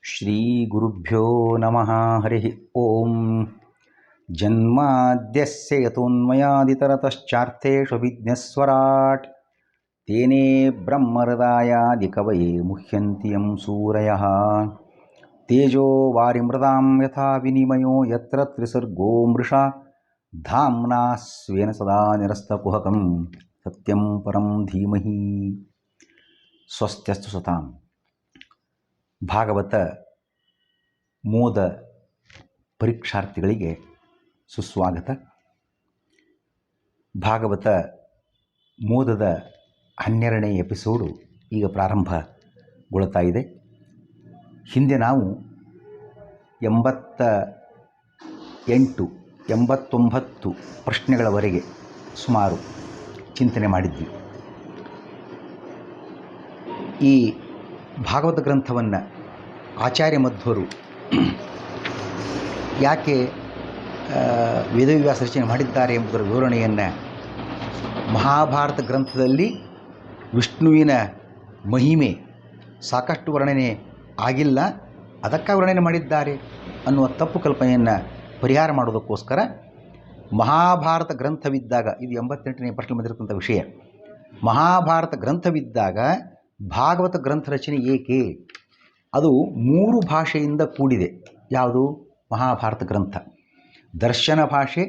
ಶ್ರೀಗುರುಭ್ಯೋ ನಮಃ ಹರಿ ಓಂ. ಜನ್ಮಾದ್ಯಸ್ಯ ಯತೋನ್ಮಯಾದಿತರತಶ್ಚಾರ್ಥೇಷು ತೇನೇ ಬ್ರಹ್ಮಹೃದಾಯಾದಿಕವಯೇ ಮುಹ್ಯಂತಿ ಯಂ ಸೂರಯಃ. ತೇಜೋ ವಾರಿಮೃದಾಂ ಯಥಾ ವಿನಿಮಯೋ ಯತ್ರ ತ್ರಿಸರ್ಗೋ ಮೃಷಾ ಧಾಮ್ನಾ ಸ್ವೇನ ಸದಾ ನಿರಸ್ತಕುಹಕಂ ಸತ್ಯಂ ಪರಂ ಧೀಮಹಿ. ಸ್ವಸ್ತ್ಯಸ್ತು ಸತಾಂ. ಭಾಗವತ ಮೋದ ಪರೀಕ್ಷಾರ್ಥಿಗಳಿಗೆ ಸುಸ್ವಾಗತ. ಭಾಗವತ ಮೋದದ 12ನೇ ಎಪಿಸೋಡು ಈಗ ಪ್ರಾರಂಭಗೊಳ್ತಾ ಇದೆ. ಹಿಂದೆ ನಾವು 89 ಪ್ರಶ್ನೆಗಳವರೆಗೆ ಸುಮಾರು ಚಿಂತನೆ ಮಾಡಿದ್ವಿ. ಈ ಭಾಗವತ ಗ್ರಂಥವನ್ನು ಆಚಾರ್ಯ ಮಧ್ವರು ಯಾಕೆ ವೇದವ್ಯಾಸ ರಚನೆ ಮಾಡಿದ್ದಾರೆ ಎಂಬುದರ ವಿವರಣೆಯನ್ನು ಮಹಾಭಾರತ ಗ್ರಂಥದಲ್ಲಿ ವಿಷ್ಣುವಿನ ಮಹಿಮೆ ಸಾಕಷ್ಟು ವರ್ಣನೆ ಆಗಿಲ್ಲ, ಅದಕ್ಕಾಗಿ ವರ್ಣನೆ ಮಾಡಿದ್ದಾರೆ ಅನ್ನುವ ತಪ್ಪು ಕಲ್ಪನೆಯನ್ನು ಪರಿಹಾರ ಮಾಡೋದಕ್ಕೋಸ್ಕರ ಮಹಾಭಾರತ ಗ್ರಂಥವಿದ್ದಾಗ, ಇದು 88ನೇ ಪ್ರಶ್ನೆ ಬಂದಿರತಕ್ಕಂಥ ವಿಷಯ, ಮಹಾಭಾರತ ಗ್ರಂಥವಿದ್ದಾಗ ಭಾಗವತ ಗ್ರಂಥ ರಚನೆ ಏಕೆ? ಅದು 3 ಭಾಷೆಯಿಂದ ಕೂಡಿದೆ. ಯಾವುದು? ಮಹಾಭಾರತ ಗ್ರಂಥ. ದರ್ಶನ ಭಾಷೆ,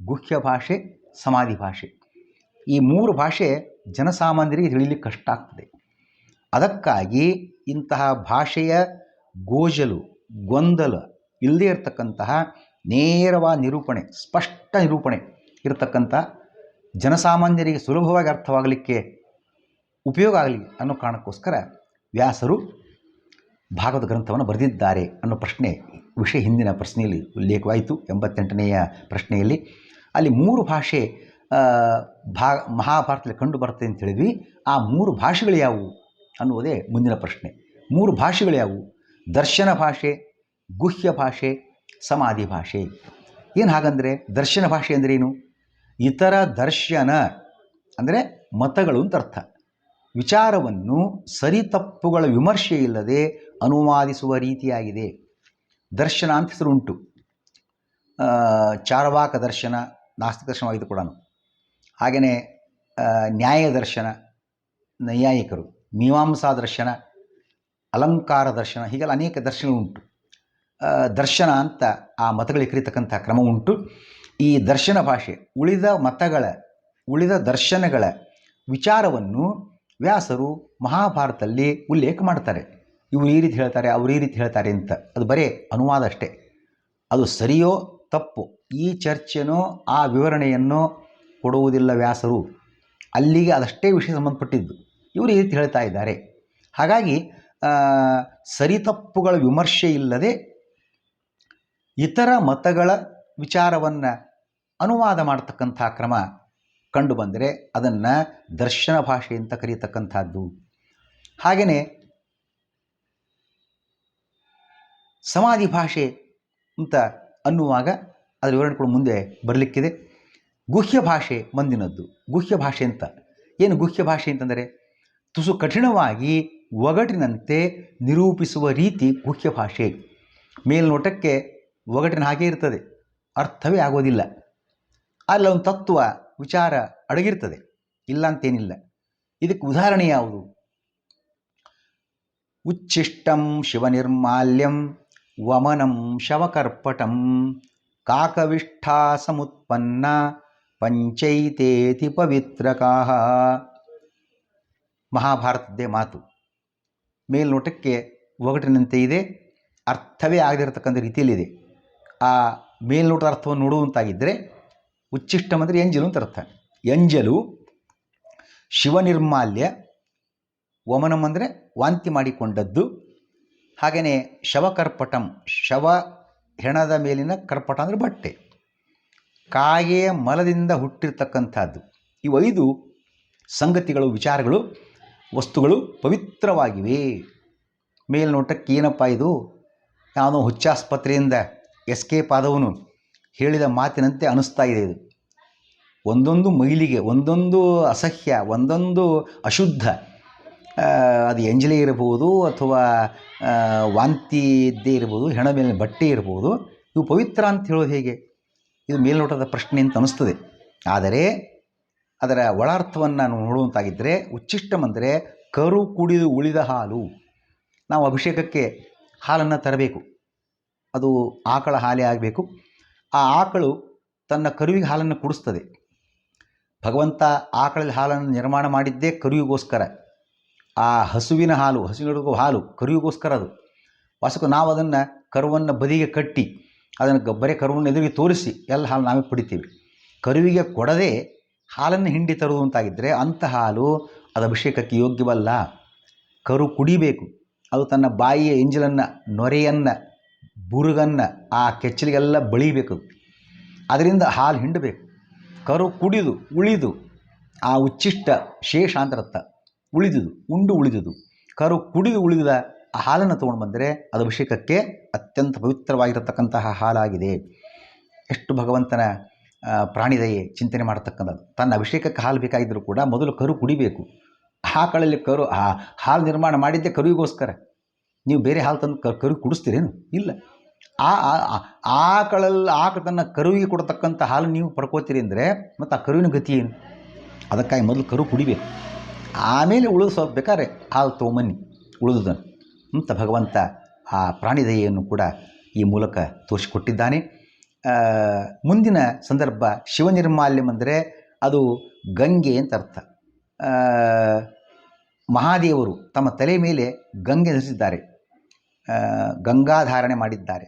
ಗುಹ್ಯ ಭಾಷೆ, ಸಮಾಧಿ ಭಾಷೆ. ಈ 3 ಭಾಷೆ ಜನಸಾಮಾನ್ಯರಿಗೆ ತಿಳಿಯಲಿಕ್ಕೆ ಕಷ್ಟ ಆಗ್ತದೆ. ಅದಕ್ಕಾಗಿ ಇಂತಹ ಭಾಷೆಯ ಗೋಜಲು ಗೊಂದಲ ಇಲ್ಲದೇ ಇರತಕ್ಕಂತಹ ನೇರವಾದ ನಿರೂಪಣೆ, ಸ್ಪಷ್ಟ ನಿರೂಪಣೆ ಇರತಕ್ಕಂಥ, ಜನಸಾಮಾನ್ಯರಿಗೆ ಸುಲಭವಾಗಿ ಅರ್ಥವಾಗಲಿಕ್ಕೆ ಉಪಯೋಗ ಆಗಲಿ ಅನ್ನೋ ಕಾರಣಕ್ಕೋಸ್ಕರ ವ್ಯಾಸರು ಭಾಗವತ ಗ್ರಂಥವನ್ನು ಬರೆದಿದ್ದಾರೆ ಅನ್ನೋ ವಿಷಯ ಹಿಂದಿನ ಪ್ರಶ್ನೆಯಲ್ಲಿ ಉಲ್ಲೇಖವಾಯಿತು. 88ನೆಯ ಪ್ರಶ್ನೆಯಲ್ಲಿ ಅಲ್ಲಿ 3 ಭಾಷೆ ಮಹಾಭಾರತದಲ್ಲಿ ಕಂಡು ಬರ್ತದೆ ಅಂತ ಹೇಳಿದ್ವಿ. ಆ 3 ಭಾಷೆಗಳು ಯಾವುವು ಅನ್ನುವುದೇ ಮುಂದಿನ ಪ್ರಶ್ನೆ. 3 ಭಾಷೆಗಳು ಯಾವುವು? ದರ್ಶನ ಭಾಷೆ, ಗುಹ್ಯ ಭಾಷೆ, ಸಮಾಧಿ ಭಾಷೆ. ಏನು ಹಾಗಂದರೆ ದರ್ಶನ ಭಾಷೆ ಅಂದ್ರೇನು? ಇತರ ದರ್ಶನ ಅಂದರೆ ಮತಗಳು ಅಂತ ಅರ್ಥ. ವಿಚಾರವನ್ನು ಸರಿತಪ್ಪುಗಳ ವಿಮರ್ಶೆ ಇಲ್ಲದೆ ಅನುವಾದಿಸುವ ರೀತಿಯಾಗಿದೆ. ದರ್ಶನ ಅಂತ ಹೆಸರು ಉಂಟು. ಚಾರ್ವಾಕ ದರ್ಶನ ನಾಸ್ತಿಕ ದರ್ಶನವಾಗಿದೆ ಕೂಡ. ಹಾಗೆಯೇ ನ್ಯಾಯ ದರ್ಶನ ನೈಯಾಯಿಕರು, ಮೀಮಾಂಸಾ ದರ್ಶನ, ಅಲಂಕಾರ ದರ್ಶನ, ಹೀಗೆಲ್ಲ ಅನೇಕ ದರ್ಶನಗಳು ಉಂಟು. ದರ್ಶನ ಅಂತ ಆ ಮತಗಳಿಗೆ ಕರೀತಕ್ಕಂಥ ಕ್ರಮ ಉಂಟು. ಈ ದರ್ಶನ ಭಾಷೆ ಉಳಿದ ಮತಗಳ, ಉಳಿದ ದರ್ಶನಗಳ ವಿಚಾರವನ್ನು ವ್ಯಾಸರು ಮಹಾಭಾರತದಲ್ಲಿ ಉಲ್ಲೇಖ ಮಾಡ್ತಾರೆ. ಇವರು ಈ ರೀತಿ ಹೇಳ್ತಾರೆ, ಅವರು ಈ ರೀತಿ ಹೇಳ್ತಾರೆ ಅಂತ. ಅದು ಬರೇ ಅನುವಾದ ಅಷ್ಟೇ. ಅದು ಸರಿಯೋ ತಪ್ಪು ಈ ಚರ್ಚೆನೋ ಆ ವಿವರಣೆಯನ್ನು ಕೊಡುವುದಿಲ್ಲ ವ್ಯಾಸರು. ಅಲ್ಲಿಗೆ ಅದಷ್ಟೇ ವಿಷಯ ಸಂಬಂಧಪಟ್ಟಿದ್ದು. ಇವರು ಈ ರೀತಿ ಹೇಳ್ತಾ ಇದ್ದಾರೆ. ಹಾಗಾಗಿ ಸರಿತಪ್ಪುಗಳ ವಿಮರ್ಶೆ ಇಲ್ಲದೆ ಇತರ ಮತಗಳ ವಿಚಾರವನ್ನು ಅನುವಾದ ಮಾಡತಕ್ಕಂಥ ಕ್ರಮ ಕಂಡು ಬಂದರೆ ಅದನ್ನು ದರ್ಶನ ಭಾಷೆ ಅಂತ ಕರೀತಕ್ಕಂಥದ್ದು. ಹಾಗೆಯೇ ಸಮಾಧಿ ಭಾಷೆ ಅಂತ ಅನ್ನುವಾಗ ಅದರ ವಿವರಣೆಗಳು ಮುಂದೆ ಬರಲಿಕ್ಕಿದೆ. ಗುಹ್ಯ ಭಾಷೆ ಮುಂದಿನದ್ದು. ಗುಹ್ಯ ಭಾಷೆ ಅಂತ ಏನು? ಗುಹ್ಯ ಭಾಷೆ ಅಂತಂದರೆ ತುಸು ಕಠಿಣವಾಗಿ ಒಗಟಿನಂತೆ ನಿರೂಪಿಸುವ ರೀತಿ ಗುಹ್ಯ ಭಾಷೆ. ಮೇಲ್ನೋಟಕ್ಕೆ ಒಗಟಿನ ಹಾಗೆ ಇರ್ತದೆ, ಅರ್ಥವೇ ಆಗೋದಿಲ್ಲ. ಅಲ್ಲೊಂದು ತತ್ವ ವಿಚಾರ ಅಡಗಿರ್ತದೆ, ಇಲ್ಲ ಅಂತೇನಿಲ್ಲ. ಇದಕ್ಕೆ ಉದಾಹರಣೆ ಯಾವುದು? ಉಚ್ಛಿಷ್ಟಂ ಶಿವನಿರ್ಮಾಲ್ಯಂ ವಮನಂ ಶವಕರ್ಪಟಂ ಕಾಕವಿಷ್ಠಾ ಸಮುತ್ಪನ್ನ ಪಂಚೈತೇತಿ ಪವಿತ್ರಕಾಹ. ಮಹಾಭಾರತದ್ದೇ ಮಾತು. ಮೇಲ್ನೋಟಕ್ಕೆ ಒಗಟಿನಂತೆ ಇದೆ, ಅರ್ಥವೇ ಆಗದಿರತಕ್ಕಂಥ ರೀತಿಯಲ್ಲಿದೆ. ಆ ಮೇಲ್ನೋಟದ ಅರ್ಥವನ್ನು ನೋಡುವಂತಾಗಿದ್ದರೆ ಉಚ್ಛಿಷ್ಟಂ ಅಂದರೆ ಎಂಜಲು ಅಂತ ಅರ್ಥ. ಎಂಜಲು, ಶಿವನಿರ್ಮಾಲ್ಯ, ವಮನಂ ಅಂದರೆ ವಾಂತಿ ಮಾಡಿಕೊಂಡದ್ದು. ಹಾಗೆಯೇ ಶವಕರ್ಪಟಂ, ಶವ ಹೆಣದ ಮೇಲಿನ ಕರ್ಪಟ ಅಂದರೆ ಬಟ್ಟೆ, ಕಾಗೆಯ ಮಲದಿಂದ ಹುಟ್ಟಿರ್ತಕ್ಕಂಥದ್ದು. ಇವು 5 ಸಂಗತಿಗಳು, ವಿಚಾರಗಳು, ವಸ್ತುಗಳು ಪವಿತ್ರವಾಗಿವೆ. ಮೇಲ್ನೋಟಕ್ಕೆ ಏನಪ್ಪ ಇದು, ಯಾವುದೋ ಹುಚ್ಚಾಸ್ಪತ್ರೆಯಿಂದ ಎಸ್ಕೇಪ್ ಆದವನು ಹೇಳಿದ ಮಾತಿನಂತೆ ಅನಿಸ್ತಾ ಇದೆ. ಇದು ಒಂದೊಂದು ಮೈಲಿಗೆ, ಒಂದೊಂದು ಅಸಹ್ಯ, ಒಂದೊಂದು ಅಶುದ್ಧ ಅದು ಎಂಜಲೆ ಇರಬಹುದು ಅಥವಾ ವಾಂತಿ ಇದ್ದೇ ಇರ್ಬೋದು, ಹೆಣ ಮೇಲಿನ ಬಟ್ಟೆ ಇರ್ಬೋದು. ಇವು ಪವಿತ್ರ ಅಂತ ಹೇಳೋದು ಹೇಗೆ? ಇದು ಮೇಲ್ನೋಟದ ಪ್ರಶ್ನೆ ಅಂತ ಅನ್ನಿಸ್ತದೆ. ಆದರೆ ಅದರ ಒಳಾರ್ಥವನ್ನು ನಾವು ನೋಡುವಂತಾಗಿದ್ದರೆ, ಉಚ್ಚಿಷ್ಟಂ ಅಂದರೆ ಕರು ಕುಡಿದು ಉಳಿದ ಹಾಲು. ನಾವು ಅಭಿಷೇಕಕ್ಕೆ ಹಾಲನ್ನು ತರಬೇಕು, ಅದು ಆಕಳ ಹಾಲೇ ಆಗಬೇಕು. ಆ ಆಕಳು ತನ್ನ ಕರುವಿಗೆ ಹಾಲನ್ನು ಕುಡಿಸ್ತದೆ. ಭಗವಂತ ಆಕಳಲ್ಲಿ ಹಾಲನ್ನು ನಿರ್ಮಾಣ ಮಾಡಿದ್ದೇ ಕರುವಿಗೋಸ್ಕರ. ಆ ಹಸುವಿನ ಹಾಲು, ಹಸುವಿನ ಹಾಲು ಕರುವಿಗೋಸ್ಕರ. ಅದು ವಾಸಕ್ಕೆ ನಾವು ಅದನ್ನು ಕರುವನ್ನು ಬದಿಗೆ ಕಟ್ಟಿ ಅದನ್ನು ಬರೀ ಕರುವನ್ನು ಎದುರಿಗೆ ತೋರಿಸಿ ಎಲ್ಲ ಹಾಲು ನಾವೇ ಪಡಿತೀವಿ. ಕರುವಿಗೆ ಕೊಡದೆ ಹಾಲನ್ನು ಹಿಂಡಿ ತರುವುದು ಅಂತಾಗಿದ್ದರೆ ಅಂಥ ಹಾಲು ಅದು ಅಭಿಷೇಕಕ್ಕೆ ಯೋಗ್ಯವಲ್ಲ. ಕರು ಕುಡಿಬೇಕು. ಅದು ತನ್ನ ಬಾಯಿಯ ಎಂಜಲನ್ನು, ನೊರೆಯನ್ನು, ಬುರುಗನ್ನು ಆ ಕೆಚ್ಚಲಿಗೆಲ್ಲ ಬಳಿಬೇಕು. ಅದರಿಂದ ಹಾಲು ಹಿಂಡಬೇಕು. ಕರು ಕುಡಿದು ಉಳಿದು, ಆ ಉಚ್ಚಿಷ್ಟ ಶೇಷ ಅಂತರತ್ತ ಉಳಿದುದು, ಉಂಡು ಉಳಿದುದು. ಕರು ಕುಡಿದು ಉಳಿದ ಆ ಹಾಲನ್ನು ತೊಗೊಂಡು ಬಂದರೆ ಅದು ಅಭಿಷೇಕಕ್ಕೆ ಅತ್ಯಂತ ಪವಿತ್ರವಾಗಿರತಕ್ಕಂತಹ ಹಾಲಾಗಿದೆ. ಎಷ್ಟು ಭಗವಂತನ ಪ್ರಾಣಿದಯೆ ಚಿಂತನೆ ಮಾಡತಕ್ಕಂಥದ್ದು. ತನ್ನ ಅಭಿಷೇಕಕ್ಕೆ ಹಾಲು ಬೇಕಾಗಿದ್ದರೂ ಕೂಡ ಮೊದಲು ಕರು ಕುಡಿಬೇಕು. ಆಕಳಲ್ಲಿ ಕರು ಹಾಲು ನಿರ್ಮಾಣ ಮಾಡಿದ್ದೇ ಕರುವಿಗೋಸ್ಕರ. ನೀವು ಬೇರೆ ಹಾಲು ತಂದು ಕರು ಕುಡಿಸ್ತೀರೇನು? ಇಲ್ಲ. ಆಕಳ ತನ್ನ ಕರುವಿಗೆ ಕೊಡತಕ್ಕಂಥ ಹಾಲು ನೀವು ಪಡ್ಕೋತೀರಿ ಅಂದರೆ ಮತ್ತು ಆ ಕರುವಿನ ಗತಿ ಏನು? ಅದಕ್ಕಾಗಿ ಮೊದಲು ಕರು ಕುಡಿಬೇಕು, ಆಮೇಲೆ ಉಳಿದು ಸ್ವಲ್ಪ ಬೇಕಾದ್ರೆ ಹಾಲು ತೊಗೊಂಬನ್ನಿ ಉಳಿದುದನ್ನು ಅಂತ ಭಗವಂತ ಆ ಪ್ರಾಣಿದಯೆಯನ್ನು ಕೂಡ ಈ ಮೂಲಕ ತೋರಿಸಿಕೊಟ್ಟಿದ್ದಾನೆ. ಮುಂದಿನ ಸಂದರ್ಭ ಶಿವನಿರ್ಮಾಲ್ಯಂ ಅಂದರೆ ಅದು ಗಂಗೆ ಅಂತ ಅರ್ಥ. ಮಹಾದೇವರು ತಮ್ಮ ತಲೆ ಮೇಲೆ ಗಂಗೆ ಧರಿಸಿದ್ದಾರೆ, ಗಂಗಾಧಾರಣೆ ಮಾಡಿದ್ದಾರೆ.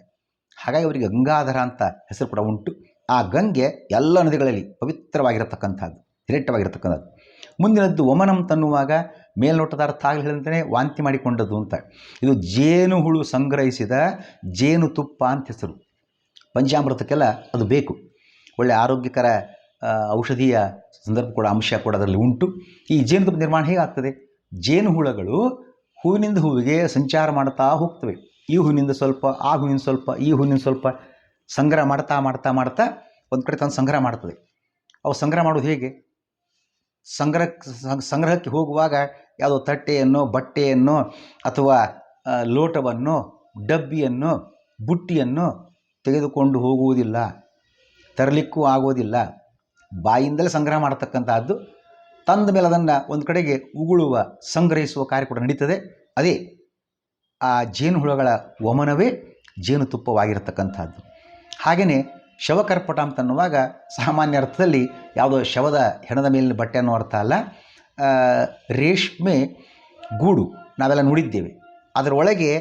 ಹಾಗಾಗಿ ಅವರಿಗೆ ಗಂಗಾಧರ ಅಂತ ಹೆಸರು ಕೂಡ ಉಂಟು. ಆ ಗಂಗೆ ಎಲ್ಲ ನದಿಗಳಲ್ಲಿ ಪವಿತ್ರವಾಗಿರತಕ್ಕಂಥದ್ದು, ಹಿರೇಟವಾಗಿರತಕ್ಕಂಥದ್ದು. ಮುಂದಿನದ್ದು ವಮನಂ ತನ್ನುವಾಗ ಮೇಲ್ನೋಟದ ಅರ್ಥ ಆಗಲಿ ಹೇಳಿದಂತೆ ವಾಂತಿ ಮಾಡಿಕೊಂಡದ್ದು ಅಂತ. ಇದು ಜೇನುಹುಳು ಸಂಗ್ರಹಿಸಿದ ಜೇನುತುಪ್ಪ ಅಂತ ಹೆಸರು. ಪಂಚಾಮೃತಕ್ಕೆಲ್ಲ ಅದು ಬೇಕು. ಒಳ್ಳೆಯ ಆರೋಗ್ಯಕರ ಔಷಧೀಯ ಸಂದರ್ಭ ಕೂಡ ಅಂಶ ಕೂಡ ಅದರಲ್ಲಿ ಉಂಟು. ಈ ಜೇನುತುಪ್ಪ ನಿರ್ಮಾಣ ಹೇಗಾಗ್ತದೆ? ಜೇನುಹುಳಗಳು ಹೂವಿನಿಂದ ಹೂವಿಗೆ ಸಂಚಾರ ಮಾಡ್ತಾ ಹೋಗ್ತವೆ. ಈ ಹೂವಿನಿಂದ ಸ್ವಲ್ಪ, ಆ ಹೂವಿನಿಂದ ಸ್ವಲ್ಪ, ಈ ಹೂವಿನಿಂದ ಸ್ವಲ್ಪ ಸಂಗ್ರಹ ಮಾಡ್ತಾ ಮಾಡ್ತಾ ಮಾಡ್ತಾ ಒಂದು ಕಡೆ ತಂದು ಸಂಗ್ರಹ ಮಾಡ್ತದೆ. ಅವು ಸಂಗ್ರಹ ಮಾಡೋದು ಹೇಗೆ? ಸಂಗ್ರಹಕ್ಕೆ ಹೋಗುವಾಗ ಯಾವುದೋ ತಟ್ಟೆಯನ್ನು, ಬಟ್ಟೆಯನ್ನು ಅಥವಾ ಲೋಟವನ್ನು, ಡಬ್ಬಿಯನ್ನು, ಬುಟ್ಟಿಯನ್ನು ತೆಗೆದುಕೊಂಡು ಹೋಗುವುದಿಲ್ಲ, ತರಲಿಕ್ಕೂ ಆಗೋದಿಲ್ಲ. ಬಾಯಿಂದಲೇ ಸಂಗ್ರಹ ಮಾಡತಕ್ಕಂಥದ್ದು. ತಂದ ಮೇಲೆ ಅದನ್ನು ಒಂದು ಕಡೆಗೆ ಉಗುಳುವ, ಸಂಗ್ರಹಿಸುವ ಕಾರ್ಯ ಕೂಡ ನಡೀತದೆ. ಅದೇ ಆ ಜೇನುಹುಳಗಳ ವಮನವೇ ಜೇನುತುಪ್ಪವಾಗಿರತಕ್ಕಂಥದ್ದು. ಹಾಗೆಯೇ ಶವಕರ್ಪಟ ಅಂತನ್ನುವಾಗ ಸಾಮಾನ್ಯ ಅರ್ಥದಲ್ಲಿ ಯಾವುದೋ ಶವದ ಹೆಣದ ಮೇಲಿನ ಬಟ್ಟೆ ಅನ್ನೋ ಅರ್ಥ ಅಲ್ಲ. ರೇಷ್ಮೆ ಗೂಡು ನಾವೆಲ್ಲ ನೋಡಿದ್ದೇವೆ. ಅದರೊಳಗೆ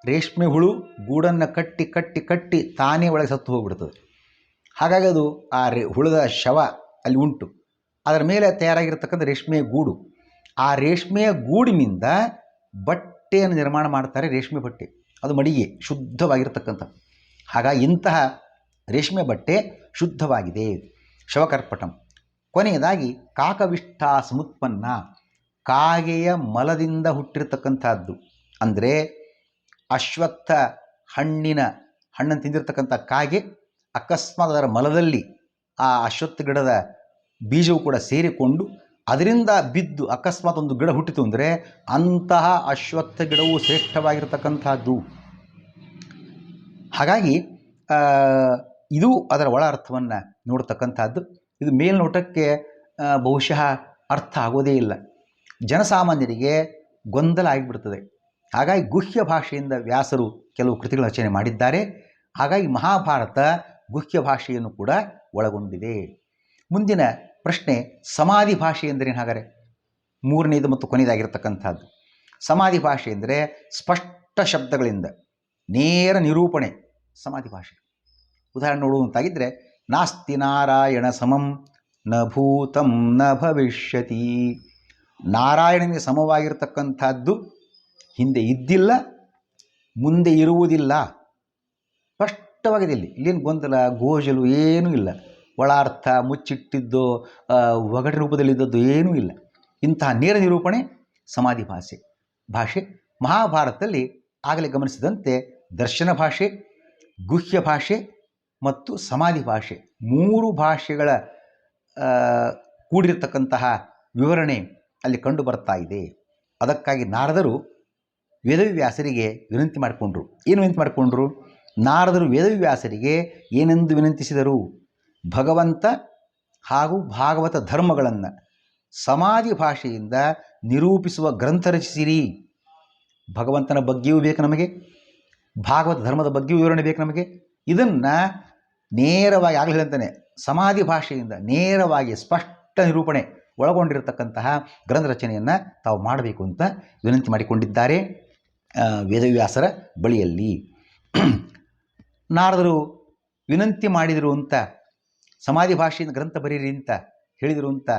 ರೇಷ್ಮೆ ಹುಳು ಗೂಡನ್ನು ಕಟ್ಟಿ ಕಟ್ಟಿ ಕಟ್ಟಿ ತಾನೇ ಒಳಗೆ ಸತ್ತು ಹೋಗ್ಬಿಡ್ತದೆ. ಹಾಗಾಗಿ ಅದು ಆ ಹುಳದ ಶವ ಅಲ್ಲಿ ಉಂಟು. ಅದರ ಮೇಲೆ ತಯಾರಾಗಿರ್ತಕ್ಕಂಥ ರೇಷ್ಮೆಯ ಗೂಡು. ಆ ರೇಷ್ಮೆಯ ಗೂಡಿನಿಂದ ಬಟ್ಟೆಯನ್ನು ನಿರ್ಮಾಣ ಮಾಡ್ತಾರೆ, ರೇಷ್ಮೆ ಬಟ್ಟೆ. ಅದು ಮಡಿಗೆ ಶುದ್ಧವಾಗಿರ್ತಕ್ಕಂಥ. ಹಾಗಾಗಿ ಇಂತಹ ರೇಷ್ಮೆ ಬಟ್ಟೆ ಶುದ್ಧವಾಗಿದೆ, ಶವಕರ್ಪಟಂ. ಕೊನೆಯದಾಗಿ ಕಾಕವಿಷ್ಠ ಸಮುತ್ಪನ್ನ, ಕಾಗೆಯ ಮಲದಿಂದ ಹುಟ್ಟಿರ್ತಕ್ಕಂಥದ್ದು. ಅಂದರೆ ಅಶ್ವತ್ಥ ಹಣ್ಣನ್ನು ತಿಂದಿರತಕ್ಕಂಥ ಕಾಗೆ ಅಕಸ್ಮಾತ್ ಅದರ ಮಲದಲ್ಲಿ ಆ ಅಶ್ವತ್ಥ ಗಿಡದ ಬೀಜವು ಕೂಡ ಸೇರಿಕೊಂಡು ಅದರಿಂದ ಬಿದ್ದು ಅಕಸ್ಮಾತ್ ಒಂದು ಗಿಡ ಹುಟ್ಟಿತು ಅಂದರೆ ಅಂತಹ ಅಶ್ವತ್ಥ ಗಿಡವು ಶ್ರೇಷ್ಠವಾಗಿರತಕ್ಕಂಥದ್ದು. ಹಾಗಾಗಿ ಇದು ಅದರ ಒಳ ಅರ್ಥವನ್ನು ನೋಡ್ತಕ್ಕಂಥದ್ದು. ಇದು ಮೇಲ್ನೋಟಕ್ಕೆ ಬಹುಶಃ ಅರ್ಥ ಆಗೋದೇ ಇಲ್ಲ, ಜನಸಾಮಾನ್ಯರಿಗೆ ಗೊಂದಲ ಆಗಿಬಿಡ್ತದೆ. ಹಾಗಾಗಿ ಗುಹ್ಯ ಭಾಷೆಯಿಂದ ವ್ಯಾಸರು ಕೆಲವು ಕೃತಿಗಳ ರಚನೆ ಮಾಡಿದ್ದಾರೆ. ಹಾಗಾಗಿ ಮಹಾಭಾರತ ಗುಹ್ಯ ಭಾಷೆಯನ್ನು ಕೂಡ ಒಳಗೊಂಡಿದೆ. ಮುಂದಿನ ಪ್ರಶ್ನೆ, ಸಮಾಧಿ ಭಾಷೆ ಎಂದರೇನು? ಹಾಗಾದರೆ ಮೂರನೇದು ಮತ್ತು ಕೊನೆಯದಾಗಿರ್ತಕ್ಕಂಥದ್ದು ಸಮಾಧಿ ಭಾಷೆ ಎಂದರೆ ಸ್ಪಷ್ಟ ಶಬ್ದಗಳಿಂದ ನೇರ ನಿರೂಪಣೆ ಸಮಾಧಿ ಭಾಷೆ. ಉದಾಹರಣೆ ನೋಡುವಂತಾಗಿದ್ದರೆ, ನಾಸ್ತಿ ನಾರಾಯಣ ಸಮಂ ನ ಭೂತಂ ನ ಭವಿಷ್ಯತಿ. ನಾರಾಯಣನಿಗೆ ಸಮವಾಗಿರ್ತಕ್ಕಂಥದ್ದು ಹಿಂದೆ ಇದ್ದಿಲ್ಲ, ಮುಂದೆ ಇರುವುದಿಲ್ಲ. ಸ್ಪಷ್ಟವಾಗಿದೆ. ಇಲ್ಲೇನು ಗೊಂದಲ ಗೋಜಲು ಏನೂ ಇಲ್ಲ. ಒಳಾರ್ಥ ಮುಚ್ಚಿಟ್ಟಿದ್ದು, ಒಗಟು ರೂಪದಲ್ಲಿದ್ದದ್ದು ಏನೂ ಇಲ್ಲ. ಇಂತಹ ನೇರ ನಿರೂಪಣೆ ಸಮಾಧಿ ಭಾಷೆ. ಮಹಾಭಾರತದಲ್ಲಿ ಆಗಲೇ ಗಮನಿಸಿದಂತೆ ದರ್ಶನ ಭಾಷೆ, ಗುಹ್ಯ ಭಾಷೆ ಮತ್ತು ಸಮಾಧಿ ಭಾಷೆ, ಮೂರು ಭಾಷೆಗಳ ಕೂಡಿರತಕ್ಕಂತಹ ವಿವರಣೆ ಅಲ್ಲಿ ಕಂಡು ಬರ್ತಾ ಇದೆ. ಅದಕ್ಕಾಗಿ ನಾರದರು ವೇದವ್ಯಾಸರಿಗೆ ವಿನಂತಿ ಮಾಡಿಕೊಂಡ್ರು. ಏನು ವಿನಂತಿ ಮಾಡಿಕೊಂಡ್ರು? ನಾರದರು ವೇದವ್ಯಾಸರಿಗೆ ಏನೆಂದು ವಿನಂತಿಸಿದರು? ಭಗವಂತ ಹಾಗೂ ಭಾಗವತ ಧರ್ಮಗಳನ್ನು ಸಮಾಧಿ ಭಾಷೆಯಿಂದ ನಿರೂಪಿಸುವ ಗ್ರಂಥ ರಚಿಸಿರಿ. ಭಗವಂತನ ಬಗ್ಗೆಯೂ ಬೇಕು ನಮಗೆ, ಭಾಗವತ ಧರ್ಮದ ಬಗ್ಗೆಯೂ ವಿವರಣೆ ಬೇಕು ನಮಗೆ. ಇದನ್ನು ನೇರವಾಗಿ ಆಗಲಿ ಹೇಳ್ತಾನೆ, ಸಮಾಧಿ ಭಾಷೆಯಿಂದ ನೇರವಾಗಿ ಸ್ಪಷ್ಟ ನಿರೂಪಣೆ ಒಳಗೊಂಡಿರತಕ್ಕಂತಹ ಗ್ರಂಥ ರಚನೆಯನ್ನು ತಾವು ಮಾಡಬೇಕು ಅಂತ ವಿನಂತಿ ಮಾಡಿಕೊಂಡಿದ್ದಾರೆ ವೇದವ್ಯಾಸರ ಬಳಿಯಲ್ಲಿ. ನಾರದರು ವಿನಂತಿ ಮಾಡಿದರು ಅಂತ, ಸಮಾಧಿ ಭಾಷೆಯಿಂದ ಗ್ರಂಥ ಬರೀರಿ ಅಂತ ಹೇಳಿದರು ಅಂತ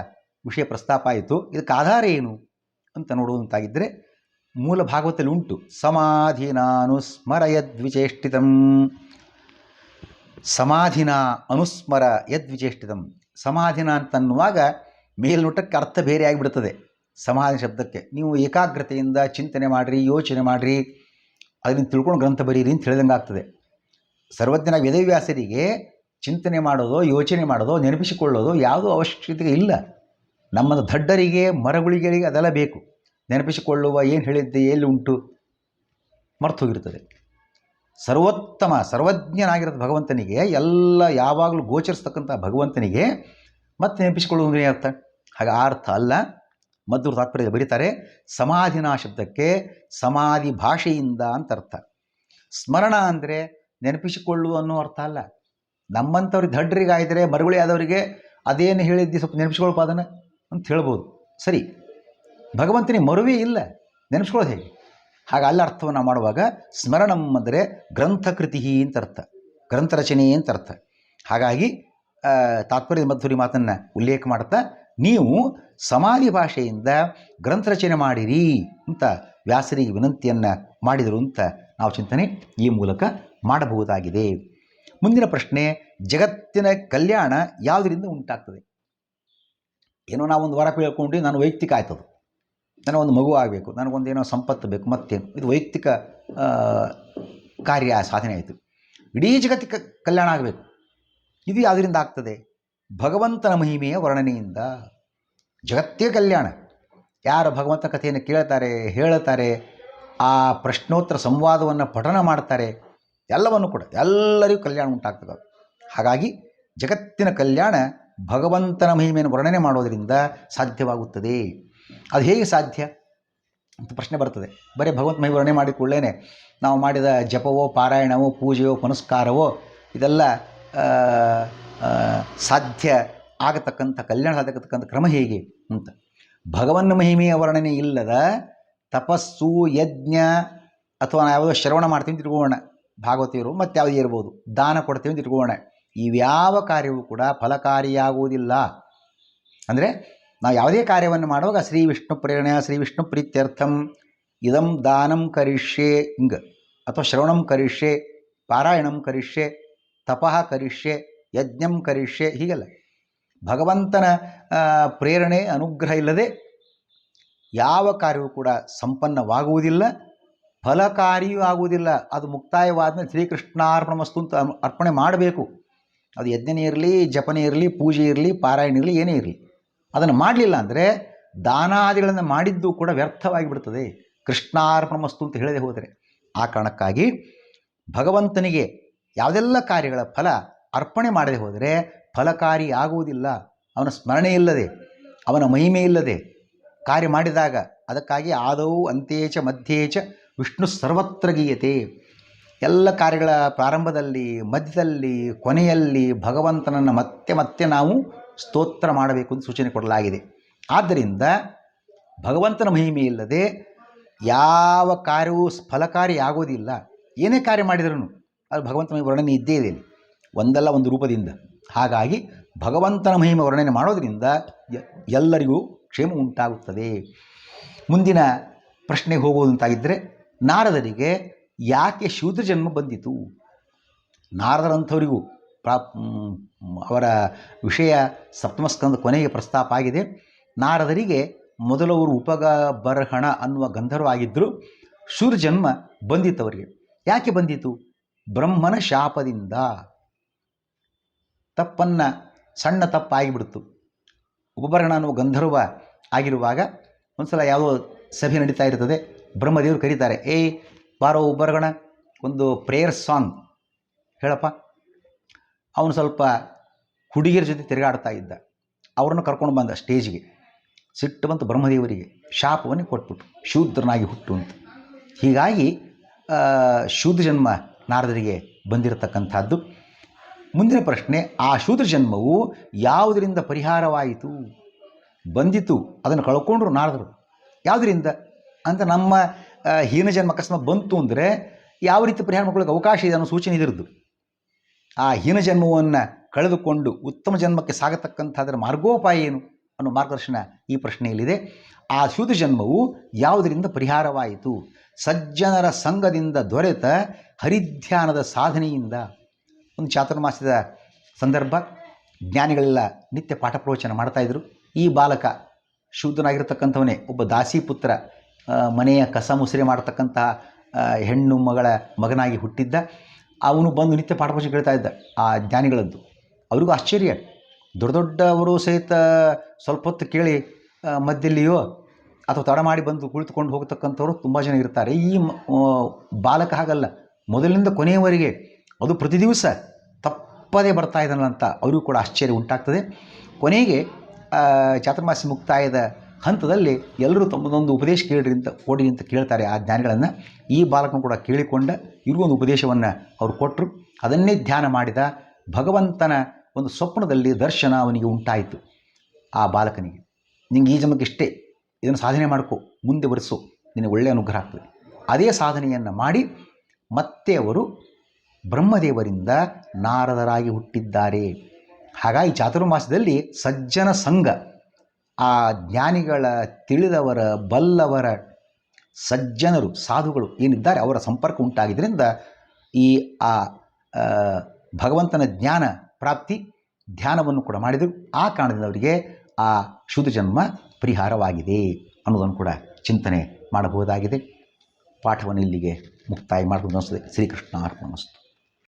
ವಿಷಯ ಪ್ರಸ್ತಾಪ ಆಯಿತು. ಇದಕ್ಕೆ ಆಧಾರ ಏನು ಅಂತ ನೋಡುವಂತಾಗಿದ್ದರೆ ಮೂಲ ಭಾಗವತದಲ್ಲಿ ಉಂಟು. ಸಮಾಧಿನಾನುಸ್ಮರ ಯದ್ವಿಚೇಷ್ಟಿತಂ, ಸಮಾಧಿನ ಅನುಸ್ಮರ ಯದ್ವಿಚೇಷ್ಟಿತಂ. ಸಮಾಧಿನ ಅಂತನ್ನುವಾಗ ಮೇಲ್ನೋಟಕ್ಕೆ ಅರ್ಥ ಬೇರೆ ಆಗಿಬಿಡ್ತದೆ. ಸಮಾಧಿ ಶಬ್ದಕ್ಕೆ ನೀವು ಏಕಾಗ್ರತೆಯಿಂದ ಚಿಂತನೆ ಮಾಡಿರಿ, ಯೋಚನೆ ಮಾಡಿರಿ, ಅದನ್ನು ತಿಳ್ಕೊಂಡು ಗ್ರಂಥ ಬರೀರಿ ಅಂತ ಹೇಳಿದಂಗೆ ಆಗ್ತದೆ. ಸರ್ವಜ್ಞನ ವೇದವ್ಯಾಸರಿಗೆ ಚಿಂತನೆ ಮಾಡೋದು, ಯೋಚನೆ ಮಾಡೋದು, ನೆನಪಿಸಿಕೊಳ್ಳೋದು ಯಾವುದೂ ಅವಶ್ಯಕತೆ ಇಲ್ಲ. ನಮ್ಮ ದಡ್ಡರಿಗೆ, ಮರಗುಳಿಗಳಿಗೆ ಅದೆಲ್ಲ ಬೇಕು. ನೆನಪಿಸಿಕೊಳ್ಳುವ ಏನು ಹೇಳಿದ್ದೆ, ಎಲ್ಲಿ ಉಂಟು, ಮರ್ತು ಹೋಗಿರ್ತದೆ. ಸರ್ವೋತ್ತಮ ಸರ್ವಜ್ಞನಾಗಿರೋದು ಭಗವಂತನಿಗೆ, ಎಲ್ಲ ಯಾವಾಗಲೂ ಗೋಚರಿಸ್ತಕ್ಕಂಥ ಭಗವಂತನಿಗೆ ಮತ್ತೆ ನೆನಪಿಸಿಕೊಳ್ಳುವುದು ಅರ್ಥ? ಹಾಗೆ ಆ ಅರ್ಥ ಅಲ್ಲ. ಮಧ್ವರು ತಾತ್ಪರ್ಯ ಬರೀತಾರೆ, ಸಮಾಧಿನ ಶಬ್ದಕ್ಕೆ ಸಮಾಧಿ ಭಾಷೆಯಿಂದ ಅಂತ ಅರ್ಥ. ಸ್ಮರಣ ಅಂದರೆ ನೆನಪಿಸಿಕೊಳ್ಳುವ ಅನ್ನೋ ಅರ್ಥ ಅಲ್ಲ. ನಮ್ಮಂಥವ್ರಿಗೆ ದಡ್ಡರಿಗಾಯಿದರೆ, ಮರಗುಳಿ ಆದವರಿಗೆ ಅದೇನು ಹೇಳಿದ್ದಿ ಸ್ವಲ್ಪ ನೆನಪಿಸ್ಕೊಳ್ಪ ಅದನ್ನು ಅಂತ ಹೇಳ್ಬೋದು, ಸರಿ. ಭಗವಂತನಿಗೆ ಮರುವೇ ಇಲ್ಲ, ನೆನಪಿಸ್ಕೊಳ್ಳೋದು ಹೇಗೆ? ಹಾಗೆ ಅಲ್ಲ ಅರ್ಥವನ್ನು ಮಾಡುವಾಗ ಸ್ಮರಣಂ ಅಂದರೆ ಗ್ರಂಥಕೃತಿ ಅಂತ ಅರ್ಥ, ಗ್ರಂಥ ರಚನೆ ಅಂತ ಅರ್ಥ. ಹಾಗಾಗಿ ತಾತ್ಪರ್ಯದ ಮಧ್ವರಿ ಮಾತನ್ನು ಉಲ್ಲೇಖ ಮಾಡ್ತಾ, ನೀವು ಸಮಾಧಿ ಭಾಷೆಯಿಂದ ಗ್ರಂಥ ರಚನೆ ಮಾಡಿರಿ ಅಂತ ವ್ಯಾಸರಿಗೆ ವಿನಂತಿಯನ್ನು ಮಾಡಿದರು ಅಂತ ನಾವು ಚಿಂತನೆ ಈ ಮೂಲಕ ಮಾಡಬಹುದಾಗಿದೆ. ಮುಂದಿನ ಪ್ರಶ್ನೆ, ಜಗತ್ತಿನ ಕಲ್ಯಾಣ ಯಾವುದರಿಂದ ಉಂಟಾಗ್ತದೆ? ಏನೋ ನಾವೊಂದು ವರ ಕೇಳ್ಕೊಂಡು ನಾನು ವೈಯಕ್ತಿಕ ಆಯ್ತದು, ನನಗೊಂದು ಮಗು ಆಗಬೇಕು, ನನಗೊಂದೇನೋ ಸಂಪತ್ತು ಬೇಕು, ಮತ್ತೇನು, ಇದು ವೈಯಕ್ತಿಕ ಕಾರ್ಯ ಸಾಧನೆ ಆಯಿತು. ಇಡೀ ಜಗತ್ತಿಗೆ ಕಲ್ಯಾಣ ಆಗಬೇಕು, ಇದು ಯಾವುದರಿಂದ ಆಗ್ತದೆ? ಭಗವಂತನ ಮಹಿಮೆಯ ವರ್ಣನೆಯಿಂದ. ಜಗತ್ತೇ ಕಲ್ಯಾಣ. ಯಾರು ಭಗವಂತ ಕಥೆಯನ್ನು ಕೇಳ್ತಾರೆ, ಹೇಳುತ್ತಾರೆ, ಆ ಪ್ರಶ್ನೋತ್ತರ ಸಂವಾದವನ್ನು ಪಠನ ಮಾಡ್ತಾರೆ, ಎಲ್ಲವನ್ನು ಕೂಡ ಎಲ್ಲರಿಗೂ ಕಲ್ಯಾಣ ಉಂಟಾಗ್ತದೆ. ಹಾಗಾಗಿ ಜಗತ್ತಿನ ಕಲ್ಯಾಣ ಭಗವಂತನ ಮಹಿಮೆಯನ್ನು ವರ್ಣನೆ ಮಾಡೋದರಿಂದ ಸಾಧ್ಯವಾಗುತ್ತದೆ. ಅದು ಹೇಗೆ ಸಾಧ್ಯ ಅಂತ ಪ್ರಶ್ನೆ ಬರ್ತದೆ. ಬರೀ ಭಗವಂತ ಮಹಿಮೆ ವರ್ಣನೆ ಮಾಡಿ ಕೂಡಲೇ ನಾವು ಮಾಡಿದ ಜಪವೋ, ಪಾರಾಯಣವೋ, ಪೂಜೆಯೋ, ಪುನಸ್ಕಾರವೋ ಇದೆಲ್ಲ ಸಾಧ್ಯ ಆಗತಕ್ಕಂಥ, ಕಲ್ಯಾಣ ಸಾಧ್ಯಕ್ಕತಕ್ಕಂಥ ಕ್ರಮ ಹೇಗೆ ಅಂತ. ಭಗವನ್ನ ಮಹಿಮೆಯ ವರ್ಣನೆ ಇಲ್ಲದ ತಪಸ್ಸು, ಯಜ್ಞ, ಅಥವಾ ಯಾವುದೋ ಶ್ರವಣ ಮಾಡ್ತೀವಿ ಅಂತ ತಿಳ್ಕೊಳ್ಳೋಣ, ಭಾಗವತಿಯರು ಮತ್ತು ಯಾವುದೇ ಇರ್ಬೋದು, ದಾನ ಕೊಡ್ತೀವಿ ಅಂತ ತಿಳ್ಕೊಳ್ಳೋಣ, ಇವ್ಯಾವ ಕಾರ್ಯವೂ ಕೂಡ ಫಲಕಾರಿಯಾಗುವುದಿಲ್ಲ. ಅಂದರೆ ನಾವು ಯಾವುದೇ ಕಾರ್ಯವನ್ನು ಮಾಡುವಾಗ ಶ್ರೀ ವಿಷ್ಣು ಪ್ರೇರಣೆ, ಶ್ರೀ ವಿಷ್ಣು ಪ್ರೀತ್ಯರ್ಥಂ ಇದಂ ದಾನಂ ಕರಿಷ್ಯೆ ಹಿಂಗೆ, ಅಥವಾ ಶ್ರವಣಂ ಕರಿಷ್ಯೆ, ಪಾರಾಯಣಂ ಕರಿಷ್ಯೆ, ತಪಃ ಕರಿಷ್ಯೆ, ಯಜ್ಞಂ ಕರಿಷ್ಯೆ, ಹೀಗೆಲ್ಲ ಭಗವಂತನ ಪ್ರೇರಣೆ, ಅನುಗ್ರಹ ಇಲ್ಲದೆ ಯಾವ ಕಾರ್ಯವೂ ಕೂಡ ಸಂಪನ್ನವಾಗುವುದಿಲ್ಲ, ಫಲಕಾರಿಯೂ ಆಗುವುದಿಲ್ಲ. ಅದು ಮುಕ್ತಾಯವಾದ ಮೇಲೆ ಶ್ರೀಕೃಷ್ಣಾರ್ಪಣಮಸ್ತು ಅಂತ ಅರ್ಪಣೆ ಮಾಡಬೇಕು. ಅದು ಯಜ್ಞನೇ ಇರಲಿ, ಜಪನೇ ಇರಲಿ, ಪೂಜೆ ಇರಲಿ, ಪಾರಾಯಣ ಇರಲಿ, ಏನೇ ಇರಲಿ, ಅದನ್ನು ಮಾಡಲಿಲ್ಲ ಅಂದರೆ ದಾನಾದಿಗಳನ್ನು ಮಾಡಿದ್ದು ಕೂಡ ವ್ಯರ್ಥವಾಗಿ ಬಿಡ್ತದೆ, ಕೃಷ್ಣಾರ್ಪಣಮಸ್ತು ಅಂತ ಹೇಳದೆ ಹೋದರೆ. ಆ ಕಾರಣಕ್ಕಾಗಿ ಭಗವಂತನಿಗೆ ಯಾವುದೆಲ್ಲ ಕಾರ್ಯಗಳ ಫಲ ಅರ್ಪಣೆ ಮಾಡದೆ ಹೋದರೆ ಫಲಕಾರಿ ಆಗುವುದಿಲ್ಲ. ಅವನ ಸ್ಮರಣೆ ಇಲ್ಲದೆ, ಅವನ ಮಹಿಮೆ ಇಲ್ಲದೆ ಕಾರ್ಯ ಮಾಡಿದಾಗ, ಅದಕ್ಕಾಗಿ ಆದೌ ಅಂತ್ಯೇಚ ಮಧ್ಯೇಚ ವಿಷ್ಣು ಸರ್ವತ್ರ ಗೀಯತೆ. ಎಲ್ಲ ಕಾರ್ಯಗಳ ಪ್ರಾರಂಭದಲ್ಲಿ, ಮಧ್ಯದಲ್ಲಿ, ಕೊನೆಯಲ್ಲಿ ಭಗವಂತನನ್ನು ಮತ್ತೆ ಮತ್ತೆ ನಾವು ಸ್ತೋತ್ರ ಮಾಡಬೇಕು ಅಂತ ಸೂಚನೆ ಕೊಡಲಾಗಿದೆ. ಆದ್ದರಿಂದ ಭಗವಂತನ ಮಹಿಮೆ ಇಲ್ಲದೆ ಯಾವ ಕಾರ್ಯವೂ ಫಲಕಾರಿ ಆಗೋದಿಲ್ಲ. ಏನೇ ಕಾರ್ಯ ಮಾಡಿದ್ರೂ ಅದು ಭಗವಂತನ ವರ್ಣನೆ ಇದ್ದೇ ಇದೆ, ಒಂದಲ್ಲ ಒಂದು ರೂಪದಿಂದ. ಹಾಗಾಗಿ ಭಗವಂತನ ಮಹಿಮೆ ವರ್ಣನೆ ಮಾಡೋದರಿಂದ ಎಲ್ಲರಿಗೂ ಕ್ಷೇಮ ಉಂಟಾಗುತ್ತದೆ. ಮುಂದಿನ ಪ್ರಶ್ನೆಗೆ ಹೋಗುವುದಂತಾಗಿದ್ದರೆ, ನಾರದರಿಗೆ ಯಾಕೆ ಶೂದ್ರ ಜನ್ಮ ಬಂದಿತು? ನಾರದರಂಥವರಿಗೂ ಅವರ ವಿಷಯ ಸಪ್ತಮಸ್ಕಂದ ಕೊನೆಗೆ ಪ್ರಸ್ತಾಪ ಆಗಿದೆ. ನಾರದರಿಗೆ ಮೊದಲವರು ಉಪಬರ್ಹಣ ಅನ್ನುವ ಗಂಧರ್ವ ಆಗಿದ್ದರು. ಶೂದ್ರ ಜನ್ಮ ಬಂದಿತ್ತವರಿಗೆ. ಯಾಕೆ ಬಂದಿತು? ಬ್ರಹ್ಮನ ಶಾಪದಿಂದ. ಸಣ್ಣ ತಪ್ಪಾಗಿಬಿಡ್ತು. ಉಪಬರ್ಹಣ ಅನ್ನುವ ಗಂಧರ್ವ ಆಗಿರುವಾಗ ಒಂದು ಸಲ ಯಾವುದೋ ಸಭೆ ನಡೀತಾ ಇರ್ತದೆ. ಬ್ರಹ್ಮದೇವರು ಕರೀತಾರೆ, ಏಯ್ ಬಾರೋ ಬರಗಣ, ಒಂದು ಪ್ರೇಯರ್ ಸಾಂಗ್ ಹೇಳಪ್ಪ. ಅವನು ಸ್ವಲ್ಪ ಹುಡುಗಿಯರ ಜೊತೆ ತಿರುಗಾಡ್ತಾ ಇದ್ದ. ಅವರನ್ನು ಕರ್ಕೊಂಡು ಬಂದ ಸ್ಟೇಜಿಗೆ. ಸಿಟ್ಟು ಬಂತು ಬ್ರಹ್ಮದೇವರಿಗೆ, ಶಾಪವನ್ನು ಕೊಟ್ಬಿಟ್ಟು ಶೂದ್ರನಾಗಿ ಹುಟ್ಟು ಅಂತ. ಹೀಗಾಗಿ ಶೂದ್ರ ಜನ್ಮ ನಾರದರಿಗೆ ಬಂದಿರತಕ್ಕಂಥದ್ದು. ಮುಂದಿನ ಪ್ರಶ್ನೆ, ಆ ಶೂದ್ರ ಜನ್ಮವು ಯಾವುದರಿಂದ ಪರಿಹಾರವಾಯಿತು? ಬಂದಿತು, ಅದನ್ನು ಕಳ್ಕೊಂಡ್ರು ನಾರದರು. ಯಾವುದರಿಂದ ಅಂತ ನಮ್ಮ ಹೀನ ಜನ್ಮ ಅಕಸ್ಮಾತ್ ಬಂತು ಅಂದರೆ ಯಾವ ರೀತಿ ಪರಿಹಾರ ಮಾಡ್ಕೊಳ್ಳೋಕೆ ಅವಕಾಶ ಇದೆ ಅನ್ನೋ ಸೂಚನೆ ಇದಿರದು. ಆ ಹೀನ ಜನ್ಮವನ್ನು ಕಳೆದುಕೊಂಡು ಉತ್ತಮ ಜನ್ಮಕ್ಕೆ ಸಾಗತಕ್ಕಂಥದ್ರ ಮಾರ್ಗೋಪಾಯ ಏನು ಅನ್ನೋ ಮಾರ್ಗದರ್ಶನ ಈ ಪ್ರಶ್ನೆಯಲ್ಲಿದೆ. ಆ ಶೂದ್ರ ಜನ್ಮವು ಯಾವುದರಿಂದ ಪರಿಹಾರವಾಯಿತು? ಸಜ್ಜನರ ಸಂಘದಿಂದ ದೊರೆತ ಹರಿಧ್ಯಾನದ ಸಾಧನೆಯಿಂದ. ಒಂದು ಚಾತುರ್ಮಾಸ್ಯದ ಸಂದರ್ಭ, ಜ್ಞಾನಿಗಳೆಲ್ಲ ನಿತ್ಯ ಪಾಠ ಪ್ರವಚನ ಮಾಡ್ತಾಯಿದ್ರು. ಈ ಬಾಲಕ ಶೂದ್ರನಾಗಿರ್ತಕ್ಕಂಥವನೇ, ಒಬ್ಬ ದಾಸಿ ಪುತ್ರ, ಮನೆಯ ಕಸ ಮುಸುರೆ ಮಾಡತಕ್ಕಂತಹ ಹೆಣ್ಣು ಮಗನಾಗಿ ಹುಟ್ಟಿದ್ದ. ಅವನು ಬಂದು ನಿತ್ಯ ಪಾಠ ಪ್ರವಚನ ಕೇಳ್ತಾ ಇದ್ದ ಆ ಜ್ಞಾನಿಗಳದ್ದು. ಅವ್ರಿಗೂ ಆಶ್ಚರ್ಯ. ದೊಡ್ಡ ದೊಡ್ಡವರು ಸಹಿತ ಸ್ವಲ್ಪ ಹೊತ್ತು ಕೇಳಿ ಮಧ್ಯೆಯಲ್ಲಿಯೋ ಅಥವಾ ತಡ ಮಾಡಿ ಬಂದು ಕುಳಿತುಕೊಂಡು ಹೋಗ್ತಕ್ಕಂಥವ್ರು ತುಂಬ ಜನ ಇರ್ತಾರೆ. ಈ ಬಾಲಕ ಹಾಗಲ್ಲ, ಮೊದಲಿನಿಂದ ಕೊನೆಯವರೆಗೆ, ಅದು ಪ್ರತಿ ದಿವಸ ತಪ್ಪದೇ ಬರ್ತಾ ಇದ್ದಾನಲ್ಲ ಅಂತ ಅವರಿಗೂ ಕೂಡ ಆಶ್ಚರ್ಯ ಉಂಟಾಗ್ತದೆ. ಕೊನೆಗೆ ಚಾತುರ್ಮಾಸ್ಯ ಮುಕ್ತಾಯದ ಹಂತದಲ್ಲಿ ಎಲ್ಲರೂ ತಮ್ಮದೊಂದು ಉಪದೇಶ ಕೊಡಿ ಅಂತ ಕೇಳ್ತಾರೆ ಆ ಜ್ಞಾನಿಗಳನ್ನು. ಈ ಬಾಲಕನು ಕೂಡ ಕೇಳಿಕೊಂಡ. ಇವ್ರಿಗೂ ಒಂದು ಉಪದೇಶವನ್ನು ಅವರು ಕೊಟ್ಟರು. ಅದನ್ನೇ ಧ್ಯಾನ ಮಾಡಿದ. ಭಗವಂತನ ಒಂದು ಸ್ವಪ್ನದಲ್ಲಿ ದರ್ಶನ ಅವನಿಗೆ ಉಂಟಾಯಿತು. ಆ ಬಾಲಕನಿಗೆ, ನಿಂಗೆ ಈ ಜನ್ಮಕ್ಕೆ ಇಷ್ಟೇ, ಇದನ್ನು ಸಾಧನೆ ಮಾಡ್ಕೊ, ಮುಂದೆ ಬರೆಸು, ನಿನಗೆ ಒಳ್ಳೆಯ ಅನುಗ್ರಹ ಆಗ್ತದೆ. ಅದೇ ಸಾಧನೆಯನ್ನು ಮಾಡಿ ಮತ್ತೆ ಅವರು ಬ್ರಹ್ಮದೇವರಿಂದ ನಾರದರಾಗಿ ಹುಟ್ಟಿದ್ದಾರೆ. ಹಾಗಾಗಿ ಚಾತುರ್ಮಾಸದಲ್ಲಿ ಸಜ್ಜನ ಸಂಘ, ಆ ಜ್ಞಾನಿಗಳ, ತಿಳಿದವರ, ಬಲ್ಲವರ, ಸಜ್ಜನರು, ಸಾಧುಗಳು ಏನಿದ್ದಾರೆ ಅವರ ಸಂಪರ್ಕ ಉಂಟಾಗಿದ್ದರಿಂದ ಈ ಭಗವಂತನ ಜ್ಞಾನ ಪ್ರಾಪ್ತಿ, ಧ್ಯಾನವನ್ನು ಕೂಡ ಮಾಡಿದರು. ಆ ಕಾರಣದಿಂದ ಅವರಿಗೆ ಆ ಶೂದ್ರ ಜನ್ಮ ಪರಿಹಾರವಾಗಿದೆ ಅನ್ನೋದನ್ನು ಕೂಡ ಚಿಂತನೆ ಮಾಡಬಹುದಾಗಿದೆ. ಪಾಠವನ್ನು ಇಲ್ಲಿಗೆ ಮುಕ್ತಾಯ ಮಾಡಬಹುದು ಅನಿಸ್ತದೆ. ಶ್ರೀಕೃಷ್ಣ ಅರ್ಪಣಮಸ್ತು.